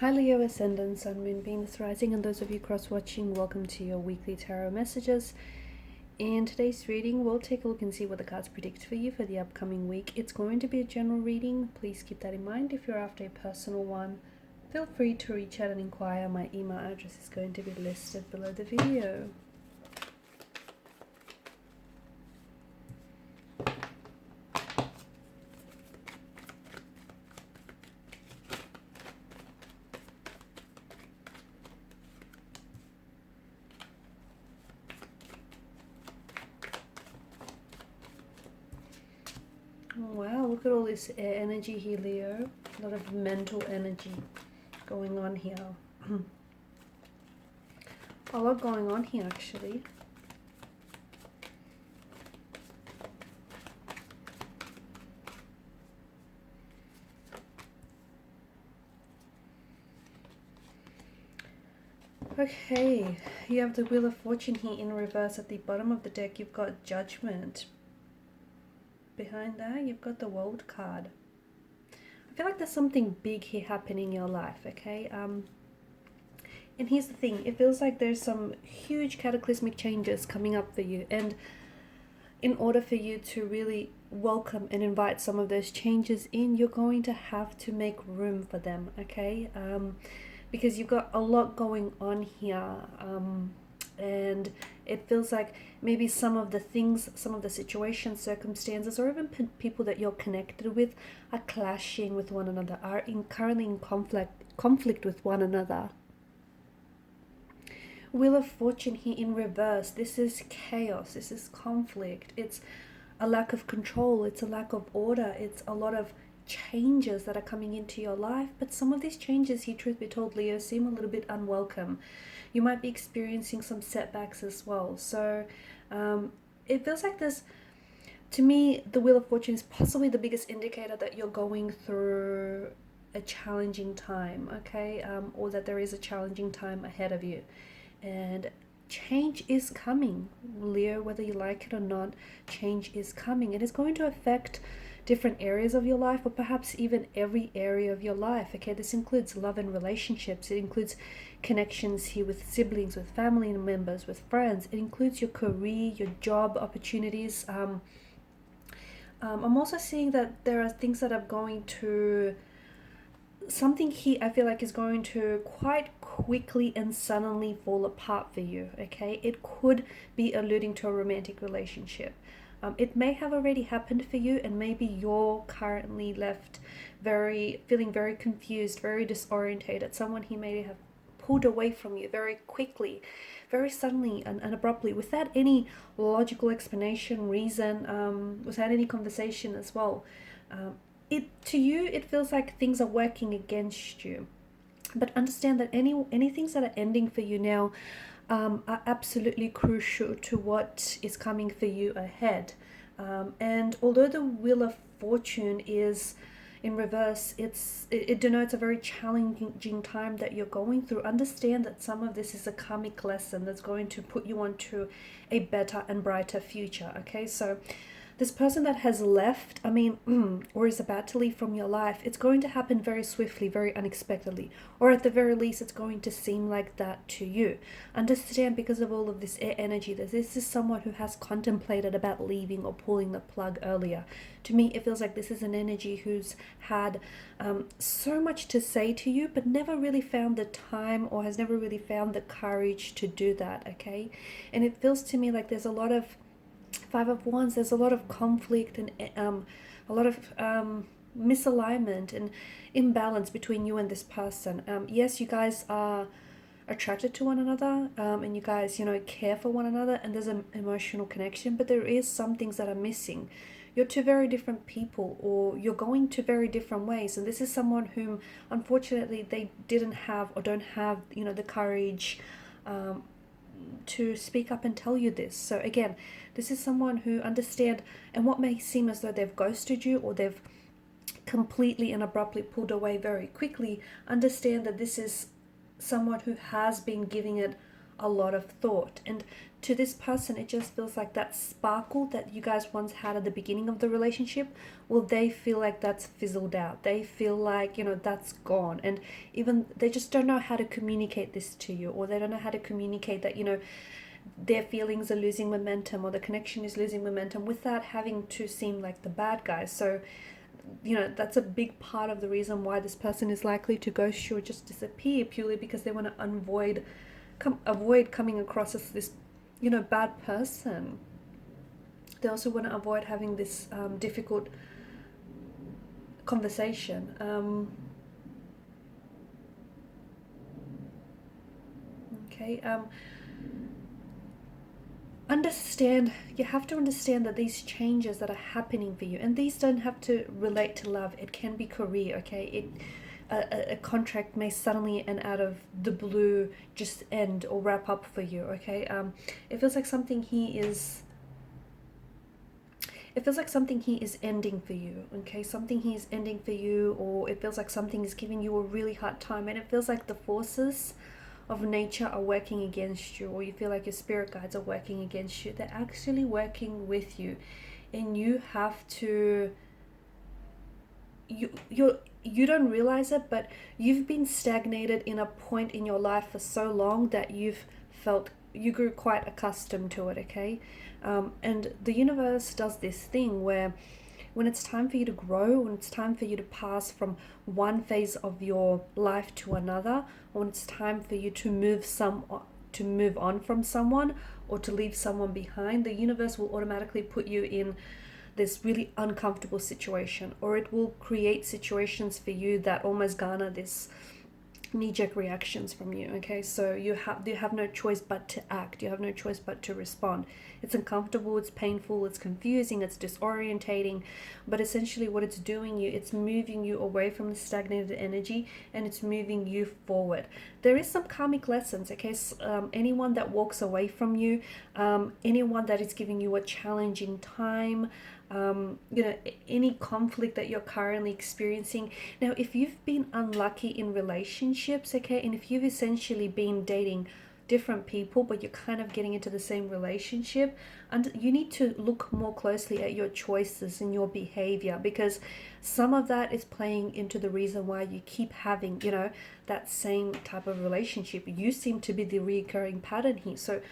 Hi Leo, Ascendant, Sun, Moon, Venus, Rising, and those of you cross-watching, welcome to your weekly tarot messages. In today's reading, we'll take a look and see what the cards predict for you for the upcoming week. It's going to be a general reading. Please keep that in mind. If you're after a personal one, feel free to reach out and inquire. My email address is going to be listed below the video. Wow, look at all this air energy here, Leo. A lot of mental energy going on here. A lot going on here, actually. Okay, you have the Wheel of Fortune here in reverse. At the bottom of the deck, you've got Judgment. Behind that, you've got the World card. I feel like there's something big here happening in your life, okay? And here's the thing, it feels like there's some huge cataclysmic changes coming up for you. And in order for you to really welcome and invite some of those changes in, you're going to have to make room for them, okay? Because you've got a lot going on here. And it feels like maybe some of the things, some of the situations, circumstances, or even people that you're connected with are clashing with one another, are currently in conflict with one another. Wheel of Fortune here in reverse. This is chaos. This is conflict. It's a lack of control. It's a lack of order. It's a lot of changes that are coming into your life. But some of these changes here, truth be told, Leo, seem a little bit unwelcome. You might be experiencing some setbacks as well. So it feels like this, to me, the Wheel of Fortune is possibly the biggest indicator that you're going through a challenging time, okay? Or that there is a challenging time ahead of you. And change is coming, Leo, whether you like it or not. Change is coming. It is going to affect different areas of your life, or perhaps even every area of your life, okay? This includes love and relationships. It includes connections here with siblings, with family members, with friends. It includes your career, your job opportunities. I'm also seeing that there are things that are going to, something here I feel like is going to quite quickly and suddenly fall apart for you, okay? It could be alluding to a romantic relationship. It may have already happened for you, and maybe you're currently left feeling very confused, very disorientated. Someone he may have pulled away from you very quickly, very suddenly and abruptly, without any logical explanation, reason, without any conversation as well. To you, it feels like things are working against you. But understand that any things that are ending for you now are absolutely crucial to what is coming for you ahead. And although the Wheel of Fortune is in reverse, it denotes a very challenging time that you're going through. Understand that some of this is a karmic lesson that's going to put you onto a better and brighter future, okay? So this person that has left, or is about to leave from your life, it's going to happen very swiftly, very unexpectedly. Or at the very least, it's going to seem like that to you. Understand, because of all of this air energy, that this is someone who has contemplated about leaving or pulling the plug earlier. To me, it feels like this is an energy who's had so much to say to you, but never really found the time, or has never really found the courage to do that, okay? And it feels to me like there's a lot of Five of Wands, there's a lot of conflict and a lot of misalignment and imbalance between you and this person. Yes, you guys are attracted to one another, and you guys, care for one another, and there's an emotional connection, but there is some things that are missing. You're two very different people, or you're going to very different ways, and this is someone whom, unfortunately, they didn't have or don't have, the courage to speak up and tell you this. So again, this is someone who understand, and what may seem as though they've ghosted you, or they've completely and abruptly pulled away very quickly, understand that this is someone who has been giving it a lot of thought. And to this person, it just feels like that sparkle that you guys once had at the beginning of the relationship, well, they feel like that's fizzled out. They feel like, you know, that's gone. And even they just don't know how to communicate this to you, or they don't know how to communicate that, you know, their feelings are losing momentum, or the connection is losing momentum, without having to seem like the bad guy. So, you know, that's a big part of the reason why this person is likely to ghost you or just disappear, purely because they want to avoid coming across as this, you know, bad person. They also want to avoid having this difficult conversation. Okay. You have to understand that these changes that are happening for you, and these don't have to relate to love, it can be career, okay? A contract may suddenly and out of the blue just end or wrap up for you, okay? It feels like something he is ending for you, okay? Something he is ending for you, or it feels like something is giving you a really hard time, and it feels like the forces of nature are working against you, or you feel like your spirit guides are working against you. They're actually working with you, and you have to, you don't realize it, but you've been stagnated in a point in your life for so long that you grew quite accustomed to it, okay? And the universe does this thing where when it's time for you to grow, when it's time for you to pass from one phase of your life to another, or when it's time for you to move on from someone, or to leave someone behind, the universe will automatically put you in this really uncomfortable situation, or it will create situations for you that almost garner this knee-jerk reactions from you, okay? So you have no choice but to act. You have no choice but to respond. It's uncomfortable, it's painful, it's confusing, it's disorientating, but essentially what it's doing, it's moving you away from the stagnated energy, and it's moving you forward. There is some karmic lessons, okay? Anyone that walks away from you, anyone that is giving you a challenging time, you know, any conflict that you're currently experiencing. Now, if you've been unlucky in relationships, okay, and if you've essentially been dating different people, but you're kind of getting into the same relationship, and you need to look more closely at your choices and your behavior, because some of that is playing into the reason why you keep having, you know, that same type of relationship. You seem to be the recurring pattern here. So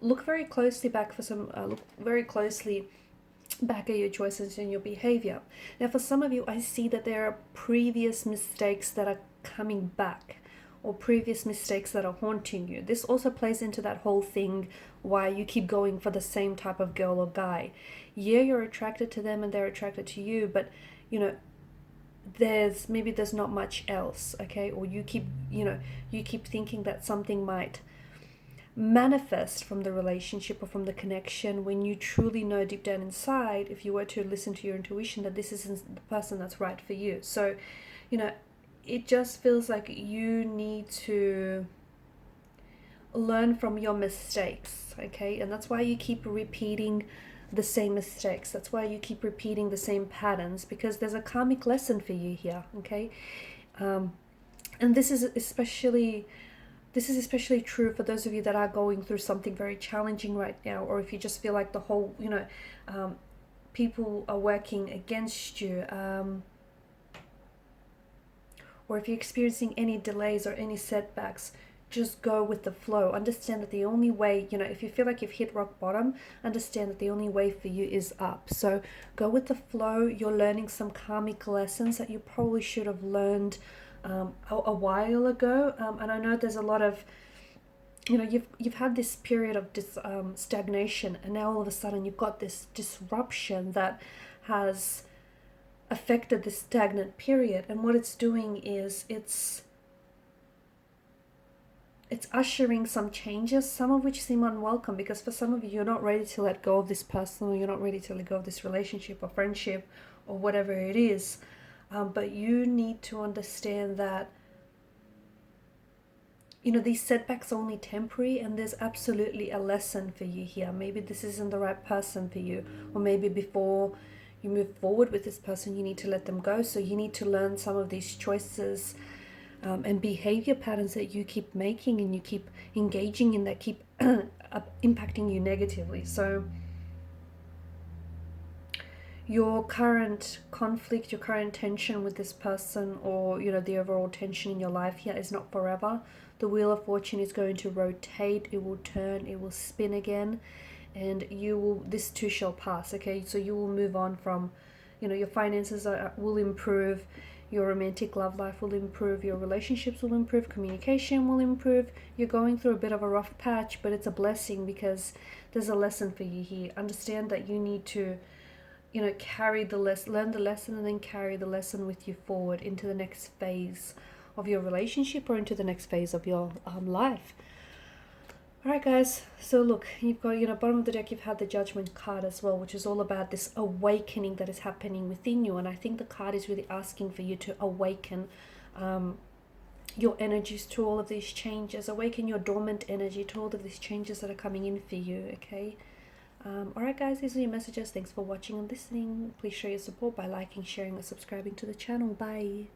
look very closely back at your choices and your behavior. Now, for some of you, I see that there are previous mistakes that are coming back, or previous mistakes that are haunting you. This also plays into that whole thing why you keep going for the same type of girl or guy. Yeah, you're attracted to them and they're attracted to you, but you know, there's not much else, okay? Or you keep thinking that something might manifest from the relationship or from the connection, when you truly know deep down inside, if you were to listen to your intuition, that this isn't the person that's right for you. So, you know, it just feels like you need to learn from your mistakes, okay? And that's why you keep repeating the same mistakes. That's why you keep repeating the same patterns, because there's a karmic lesson for you here, okay? And this is especially true for those of you that are going through something very challenging right now, or if you just feel like the whole, you know, people are working against you, or if you're experiencing any delays or any setbacks, just go with the flow. Understand that the only way, you know, if you feel like you've hit rock bottom, understand that the only way for you is up. So go with the flow. You're learning some karmic lessons that you probably should have learned a while ago. And I know there's a lot of, you know, you've had this period of stagnation, and now all of a sudden you've got this disruption that has affected this stagnant period. And what it's doing is it's ushering some changes, some of which seem unwelcome, because for some of you, you're not ready to let go of this person, or you're not ready to let go of this relationship or friendship or whatever it is. But you need to understand that, you know, these setbacks are only temporary, and there's absolutely a lesson for you here. Maybe this isn't the right person for you, or maybe before you move forward with this person, you need to let them go. So you need to learn some of these choices and behavior patterns that you keep making and you keep engaging in that keep impacting you negatively. So your current conflict, your current tension with this person, or the overall tension in your life here is not forever. The wheel of fortune is going to rotate, it will turn, it will spin again, and this too shall pass. Okay, so you will move on from, your finances will improve, your romantic love life will improve, your relationships will improve, communication will improve. You're going through a bit of a rough patch, but it's a blessing because there's a lesson for you here. Understand that you need to learn the lesson, and then carry the lesson with you forward into the next phase of your relationship or into the next phase of your life. All right, guys, so look, you've got, bottom of the deck, you've had the Judgment card as well, which is all about this awakening that is happening within you. And I think the card is really asking for you to awaken your energies to all of these changes, awaken your dormant energy to all of these changes that are coming in for you, okay? Alright guys, these are your messages. Thanks for watching and listening. Please show your support by liking, sharing, or subscribing to the channel. Bye.